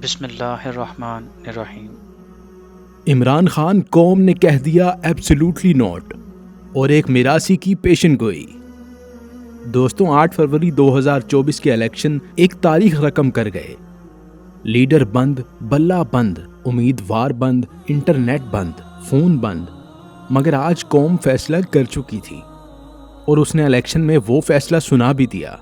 بسم اللہ الرحمن الرحیم۔ عمران خان قوم نے کہہ دیا ایبسلیوٹلی ناٹ، اور ایک میراثی کی پیشن گوئی۔ دوستوں، 8 فروری 2024 کے الیکشن ایک تاریخ رقم کر گئے۔ لیڈر بند، بلہ بند، امیدوار بند، انٹرنیٹ بند، فون بند، مگر آج قوم فیصلہ کر چکی تھی اور اس نے الیکشن میں وہ فیصلہ سنا بھی دیا۔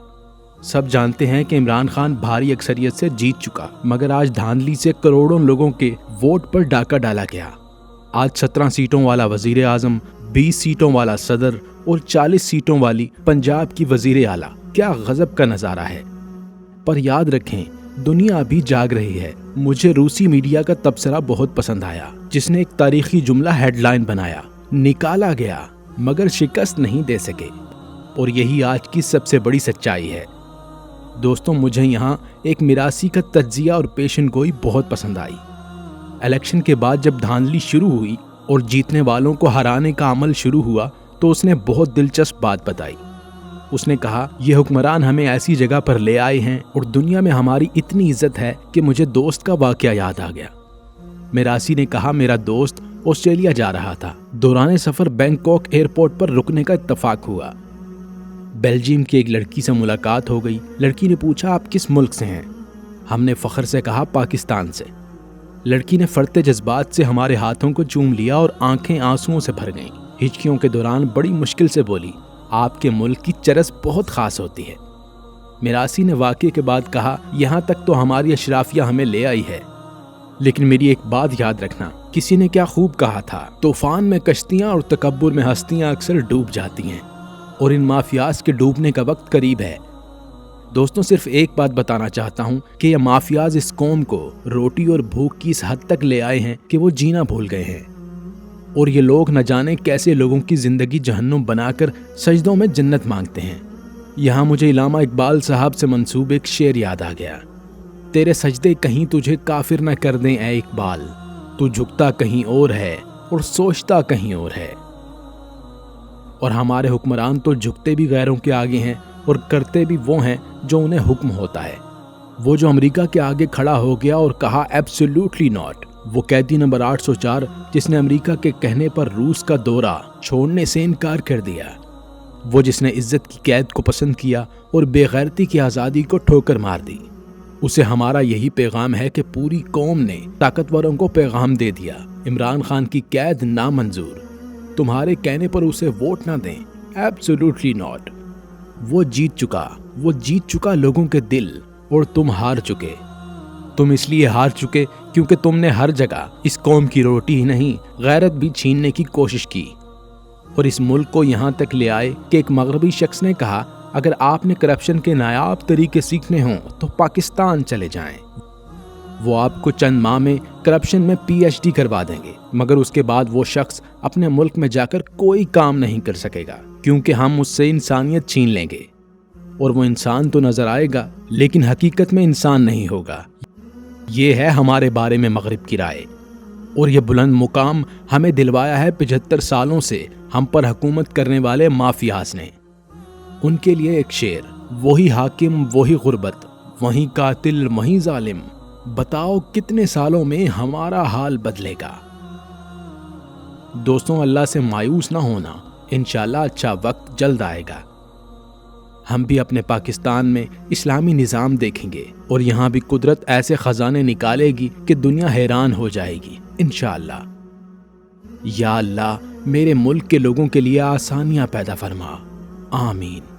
سب جانتے ہیں کہ عمران خان بھاری اکثریت سے جیت چکا، مگر آج دھاندلی سے کروڑوں لوگوں کے ووٹ پر ڈاکہ ڈالا گیا۔ آج 17 سیٹوں والا وزیر اعظم، 20 سیٹوں والا صدر اور 40 سیٹوں والی پنجاب کی وزیر اعلیٰ، کیا غضب کا نظارہ ہے۔ پر یاد رکھیں، دنیا ابھی جاگ رہی ہے۔ مجھے روسی میڈیا کا تبصرہ بہت پسند آیا، جس نے ایک تاریخی جملہ ہیڈ لائن بنایا: نکالا گیا مگر شکست نہیں دے سکے۔ اور یہی آج کی سب سے بڑی سچائی ہے۔ دوستوں، مجھے یہاں ایک میراثی کا تجزیہ اور پیشن گوئی بہت پسند آئی۔ الیکشن کے بعد جب دھاندلی شروع ہوئی اور جیتنے والوں کو ہرانے کا عمل شروع ہوا تو اس نے بہت دلچسپ بات بتائی۔ اس نے کہا، یہ حکمران ہمیں ایسی جگہ پر لے آئے ہیں اور دنیا میں ہماری اتنی عزت ہے کہ مجھے دوست کا واقعہ یاد آ گیا۔ میراثی نے کہا، میرا دوست آسٹریلیا جا رہا تھا۔ دوران سفر بینکاک ایئرپورٹ پر رکنے کا اتفاق ہوا۔ بیلجیم کی ایک لڑکی سے ملاقات ہو گئی۔ لڑکی نے پوچھا، آپ کس ملک سے ہیں؟ ہم نے فخر سے کہا، پاکستان سے۔ لڑکی نے فرتے جذبات سے ہمارے ہاتھوں کو چوم لیا اور آنکھیں آنسوؤں سے بھر گئیں۔ ہچکیوں کے دوران بڑی مشکل سے بولی، آپ کے ملک کی چرس بہت خاص ہوتی ہے۔ میراثی نے واقعے کے بعد کہا، یہاں تک تو ہماری اشرافیہ ہمیں لے آئی ہے، لیکن میری ایک بات یاد رکھنا، کسی نے کیا خوب کہا تھا، طوفان میں کشتیاں اور تکبر میں ہستیاں اکثر ڈوب جاتی ہیں، اور ان مافیاز کے ڈوبنے کا وقت قریب ہے۔ دوستوں، صرف ایک بات بتانا چاہتا ہوں کہ یہ مافیاز اس قوم کو روٹی اور بھوک کی اس حد تک لے آئے ہیں کہ وہ جینا بھول گئے ہیں، اور یہ لوگ نہ جانے کیسے لوگوں کی زندگی جہنم بنا کر سجدوں میں جنت مانگتے ہیں۔ یہاں مجھے علامہ اقبال صاحب سے منسوب ایک شعر یاد آ گیا: تیرے سجدے کہیں تجھے کافر نہ کر دیں اے اقبال، تو جھکتا کہیں اور ہے اور سوچتا کہیں اور ہے۔ اور ہمارے حکمران تو جھکتے بھی غیروں کے آگے ہیں اور کرتے بھی وہ ہیں جو انہیں حکم ہوتا ہے۔ وہ جو امریکہ کے آگے کھڑا ہو گیا اور کہا ایبسلیوٹلی ناٹ، وہ قیدی نمبر 804 جس نے امریکہ کے کہنے پر روس کا دورہ چھوڑنے سے انکار کر دیا، وہ جس نے عزت کی قید کو پسند کیا اور بے غیرتی کی آزادی کو ٹھوکر مار دی، اسے ہمارا یہی پیغام ہے کہ پوری قوم نے طاقتوروں کو پیغام دے دیا: عمران خان کی قید نامنظور، تمہارے کہنے پر اسے ووٹ نہ دیں، ایبسلیوٹلی ناٹ۔ وہ جیت چکا لوگوں کے دل، اور تم ہار چکے۔ تم اس لیے ہار چکے کیونکہ تم نے ہر جگہ اس قوم کی روٹی ہی نہیں، غیرت بھی چھیننے کی کوشش کی، اور اس ملک کو یہاں تک لے آئے کہ ایک مغربی شخص نے کہا، اگر آپ نے کرپشن کے نایاب طریقے سیکھنے ہوں تو پاکستان چلے جائیں۔ وہ آپ کو چند ماہ میں کرپشن میں پی ایچ ڈی کروا دیں گے، مگر اس کے بعد وہ شخص اپنے ملک میں جا کر کوئی کام نہیں کر سکے گا، کیونکہ ہم اس سے انسانیت چھین لیں گے، اور وہ انسان تو نظر آئے گا لیکن حقیقت میں انسان نہیں ہوگا۔ یہ ہے ہمارے بارے میں مغرب کی رائے، اور یہ بلند مقام ہمیں دلوایا ہے 75 سالوں سے ہم پر حکومت کرنے والے مافیاز نے۔ ان کے لیے ایک شعر: وہی حاکم وہی غربت، وہی قاتل وہی ظالم، بتاؤ کتنے سالوں میں ہمارا حال بدلے گا۔ دوستوں، اللہ سے مایوس نہ ہونا، انشاءاللہ اچھا وقت جلد آئے گا۔ ہم بھی اپنے پاکستان میں اسلامی نظام دیکھیں گے، اور یہاں بھی قدرت ایسے خزانے نکالے گی کہ دنیا حیران ہو جائے گی انشاءاللہ۔ یا اللہ، میرے ملک کے لوگوں کے لیے آسانیاں پیدا فرما، آمین۔